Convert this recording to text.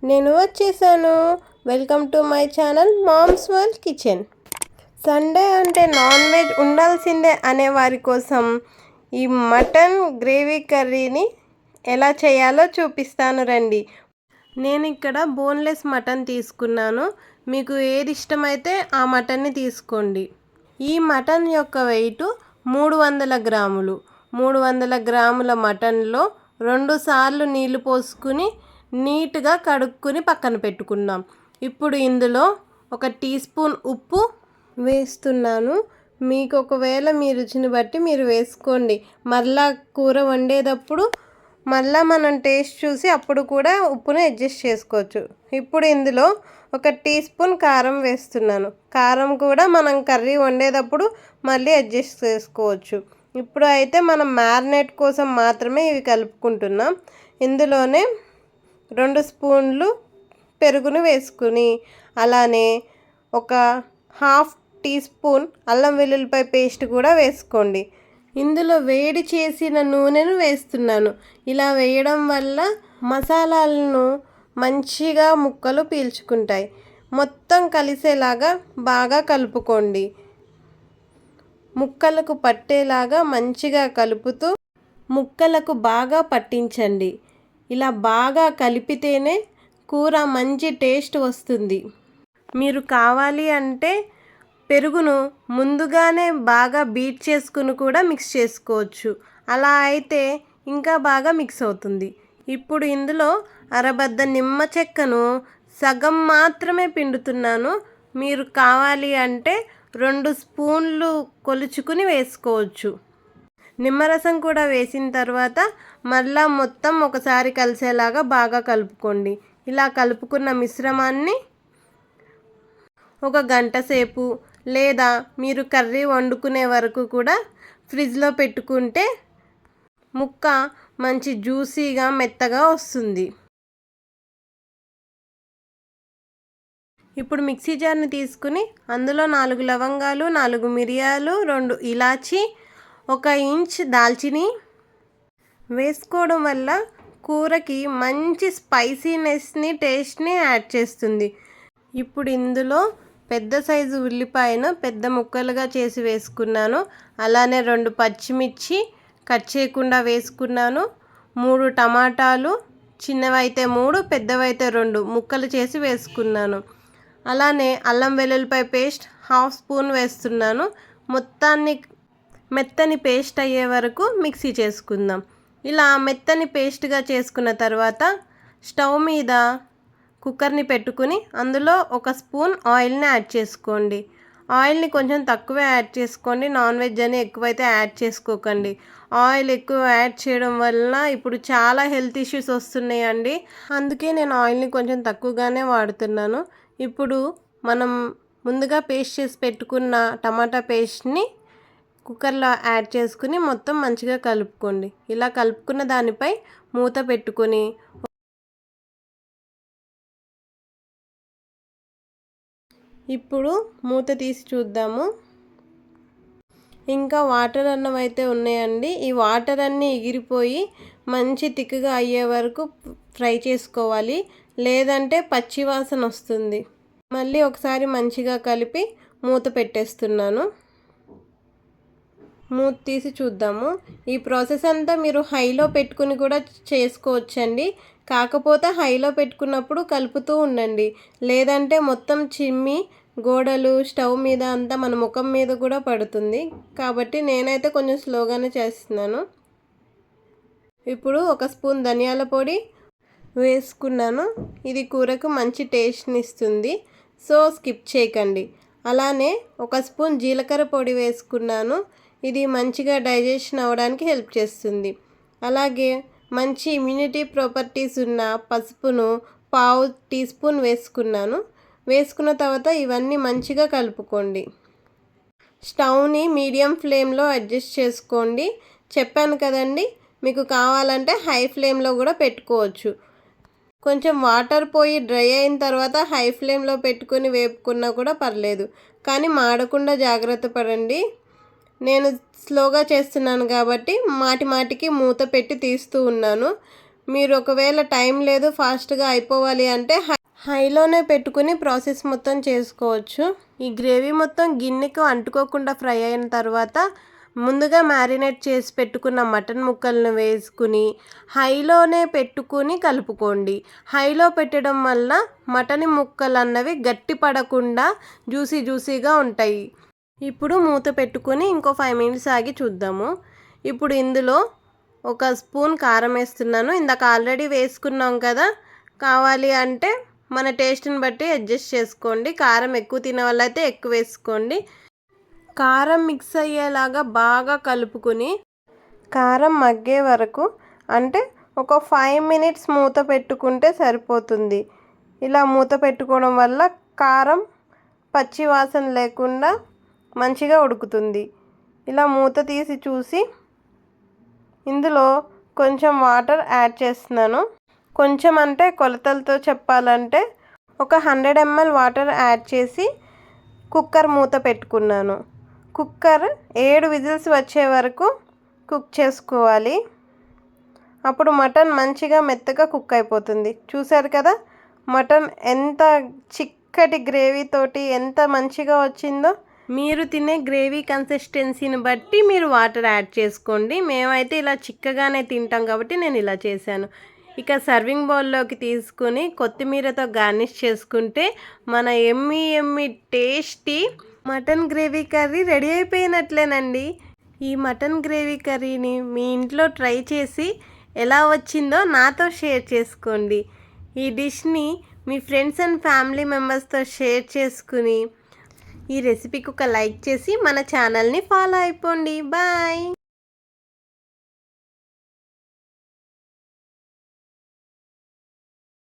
నేను వచ్చేసాను. Welcome to my channel mom's world kitchen. Sunday అంటే నాన్ వెజ్ ఉండాల్సిందే అనే వారి కోసం ఈ మటన్ గ్రేవీ కర్రీని ఎలా చేయాలో చూపిస్తాను రండి. నేను ఇక్కడ బోన్లెస్ మటన్ తీసుకున్నాను. మీకు ఏది ఇష్టమైతే ఆ మటన్ని తీసుకోండి. ఈ మటన్ యొక్క వెయిట్ 300 గ్రాములు. 300 గ్రాముల మటన్లో 2 సార్లు నీళ్లు పోసుకుని నీట్గా కడుక్కుని పక్కన పెట్టుకుందాం. ఇప్పుడు ఇందులో 1 టీ స్పూన్ ఉప్పు వేస్తున్నాను. మీకు ఒకవేళ మీ రుచిని బట్టి మీరు వేసుకోండి. మళ్ళా కూర వండేటప్పుడు మళ్ళీ మనం టేస్ట్ చూసి అప్పుడు కూడా ఉప్పును అడ్జస్ట్ చేసుకోవచ్చు. ఇప్పుడు ఇందులో 1 టీ స్పూన్ కారం వేస్తున్నాను. కారం కూడా మనం కర్రీ వండేటప్పుడు మళ్ళీ అడ్జస్ట్ చేసుకోవచ్చు. ఇప్పుడు అయితే మనం మ్యారినేట్ కోసం మాత్రమే ఇవి కలుపుకుంటున్నాం. ఇందులోనే 2 స్పూన్లు పెరుగును వేసుకుని అలానే 1/2 టీ స్పూన్ అల్లం వెల్లుల్లిపాయ పేస్ట్ కూడా వేసుకోండి. ఇందులో వేడి చేసిన నూనెను వేస్తున్నాను. ఇలా వేయడం వల్ల మసాలాలను మంచిగా ముక్కలు పీల్చుకుంటాయి. మొత్తం కలిసేలాగా బాగా కలుపుకోండి. ముక్కలకు పట్టేలాగా మంచిగా కలుపుతూ ముక్కలకు బాగా పట్టించండి. ఇలా బాగా కలిపితేనే కూర మంచి టేస్ట్ వస్తుంది. మీరు కావాలి అంటే పెరుగును ముందుగానే బాగా బీట్ చేసుకుని కూడా మిక్స్ చేసుకోవచ్చు. అలా అయితే ఇంకా బాగా మిక్స్ అవుతుంది. ఇప్పుడు ఇందులో అరబద్ద నిమ్మ చెక్కను సగం మాత్రమే పిండుతున్నాను. మీరు కావాలి అంటే 2 స్పూన్లు కొలుచుకుని వేసుకోవచ్చు. నిమ్మరసం కూడా వేసిన తర్వాత మళ్ళా మొత్తం ఒకసారి కలిసేలాగా బాగా కలుపుకోండి. ఇలా కలుపుకున్న మిశ్రమాన్ని 1 గంట సేపు లేదా మీరు కర్రీ వండుకునే వరకు కూడా ఫ్రిడ్జ్లో పెట్టుకుంటే ముక్క మంచి జ్యూసీగా మెత్తగా వస్తుంది. ఇప్పుడు మిక్సీ జార్ని తీసుకుని అందులో 4 లవంగాలు, 4 మిరియాలు, 2 ఇలాచి, 1 ఇంచ్ దాల్చిని వేసుకోవడం వల్ల కూరకి మంచి స్పైసీనెస్ని టేస్ట్ని యాడ్ చేస్తుంది. ఇప్పుడు ఇందులో పెద్ద సైజు ఉల్లిపాయను పెద్ద ముక్కలుగా చేసి వేసుకున్నాను. అలానే 2 పచ్చిమిర్చి కట్ చేయకుండా వేసుకున్నాను. 3 టమాటాలు చిన్నవైతే 3, పెద్దవైతే 2 ముక్కలు చేసి వేసుకున్నాను. అలానే అల్లం వెల్లుల్లిపాయ పేస్ట్ 1/2 స్పూన్ వేస్తున్నాను. మొత్తాన్ని మెత్తని పేస్ట్ అయ్యే వరకు మిక్సీ చేసుకుందాం. ఇలా మెత్తని పేస్ట్గా చేసుకున్న తర్వాత స్టవ్ మీద కుక్కర్ని పెట్టుకుని అందులో 1 స్పూన్ ఆయిల్ని యాడ్ చేసుకోండి. ఆయిల్ని కొంచెం తక్కువే యాడ్ చేసుకోండి. నాన్ వెజ్ అని ఎక్కువైతే యాడ్ చేసుకోకండి. ఆయిల్ ఎక్కువ యాడ్ చేయడం వల్ల ఇప్పుడు చాలా హెల్త్ ఇష్యూస్ వస్తున్నాయండి. అందుకే నేను ఆయిల్ని కొంచెం తక్కువగానే వాడుతున్నాను. ఇప్పుడు మనం ముందుగా పేస్ట్ చేసి పెట్టుకున్న టమాటా పేస్ట్ని కుక్కర్లో యాడ్ చేసుకుని మొత్తం మంచిగా కలుపుకోండి. ఇలా కలుపుకున్న దానిపై మూత పెట్టుకొని ఇప్పుడు మూత తీసి చూద్దాము. ఇంకా వాటర్ అన్నం అయితే ఉన్నాయండి. ఈ వాటర్ అన్నీ ఎగిరిపోయి మంచి తిక్కుగా అయ్యే వరకు ఫ్రై చేసుకోవాలి. లేదంటే పచ్చి వాసన వస్తుంది. మళ్ళీ ఒకసారి మంచిగా కలిపి మూత పెట్టేస్తున్నాను. మూత తీసి చూద్దాము. ఈ ప్రాసెస్ అంతా మీరు హైలో పెట్టుకుని కూడా చేసుకోవచ్చండి. కాకపోతే హైలో పెట్టుకున్నప్పుడు కలుపుతూ ఉండండి. లేదంటే మొత్తం చిమ్మి గోడలు స్టవ్ మీద అంతా మన ముఖం మీద కూడా పడుతుంది. కాబట్టి నేనైతే కొంచెం స్లోగానే చేస్తున్నాను. ఇప్పుడు 1 స్పూన్ ధనియాల పొడి వేసుకున్నాను. ఇది కూరకు మంచి టేస్ట్ని ఇస్తుంది. సో స్కిప్ చేయకండి. అలానే 1 స్పూన్ జీలకర్ర పొడి వేసుకున్నాను. ఇది మంచిగా డైజెషన్ అవ్వడానికి హెల్ప్ చేస్తుంది. అలాగే మంచి ఇమ్యూనిటీ ప్రాపర్టీస్ ఉన్న పసుపును 1/2 టీ స్పూన్ వేసుకున్నాను. వేసుకున్న తర్వాత ఇవన్నీ మంచిగా కలుపుకోండి. స్టవ్ని మీడియం ఫ్లేమ్లో అడ్జస్ట్ చేసుకోండి. చెప్పాను కదండి, మీకు కావాలంటే హై ఫ్లేమ్లో కూడా పెట్టుకోవచ్చు. కొంచెం వాటర్ పోయి డ్రై అయిన తర్వాత హై ఫ్లేమ్లో పెట్టుకొని వేపుకున్నా కూడా పర్లేదు. కానీ మాడకుండా జాగ్రత్త పడండి. నేను స్లోగా చేస్తున్నాను కాబట్టి మాటికి మూత పెట్టి తీస్తూ ఉన్నాను. మీరు ఒకవేళ టైం లేదు ఫాస్ట్గా అయిపోవాలి అంటే హైలోనే పెట్టుకుని ప్రాసెస్ మొత్తం చేసుకోవచ్చు. ఈ గ్రేవీ మొత్తం గిన్నెకు అంటుకోకుండా ఫ్రై అయిన తర్వాత ముందుగా మ్యారినేట్ చేసి పెట్టుకున్న మటన్ ముక్కలను వేసుకుని హైలోనే పెట్టుకుని కలుపుకోండి. హైలో పెట్టడం వల్ల మటన్ ముక్కలు అన్నవి గట్టి పడకుండా జ్యూసీగా ఉంటాయి. ఇప్పుడు మూత పెట్టుకుని ఇంకో 5 మినిట్స్ ఆగి చూద్దాము. ఇప్పుడు ఇందులో ఒక స్పూన్ కారం వేస్తున్నాను. ఇందాక ఆల్రెడీ వేసుకున్నాం కదా, కావాలి అంటే మన టేస్ట్ని బట్టి అడ్జస్ట్ చేసుకోండి. కారం ఎక్కువ తినే వాళ్ళైతే ఎక్కువ వేసుకోండి. కారం మిక్స్ అయ్యేలాగా బాగా కలుపుకుని కారం మగ్గే వరకు అంటే ఒక 5 మినిట్స్ మూత పెట్టుకుంటే సరిపోతుంది. ఇలా మూత పెట్టుకోవడం వల్ల కారం పచ్చి వాసన లేకుండా మంచిగా ఉడుకుతుంది. ఇలా మూత తీసి చూసి ఇందులో కొంచెం వాటర్ యాడ్ చేస్తున్నాను. కొంచెం అంటే కొలతలతో చెప్పాలంటే ఒక 100 ml వాటర్ యాడ్ చేసి కుక్కర్ మూత పెట్టుకున్నాను. కుక్కర్ 7 విజిల్స్ వచ్చే వరకు కుక్ చేసుకోవాలి. అప్పుడు మటన్ మంచిగా మెత్తగా కుక్ అయిపోతుంది. చూసారు కదా మటన్ ఎంత చిక్కటి గ్రేవీతోటి ఎంత మంచిగా వచ్చిందో. మీరు తినే గ్రేవీ కన్సిస్టెన్సీని బట్టి మీరు వాటర్ యాడ్ చేసుకోండి. మేమైతే ఇలా చిక్కగానే తింటాం కాబట్టి నేను ఇలా చేశాను. ఇక సర్వింగ్ బౌల్లోకి తీసుకుని కొత్తిమీరతో గార్నిష్ చేసుకుంటే మన ఎమ్మీ tasty mutton gravy curry ready అయిపోయినట్లేనండి. ఈ మటన్ గ్రేవీ కర్రీని మీ ఇంట్లో ట్రై చేసి ఎలా వచ్చిందో నాతో షేర్ చేసుకోండి. ఈ డిష్ని మీ ఫ్రెండ్స్ అండ్ ఫ్యామిలీ మెంబర్స్తో షేర్ చేసుకుని ఈ రెసిపీకి ఒక లైక్ చేసి మన ఛానల్ని ఫాలో అయిపోండి. బాయ్.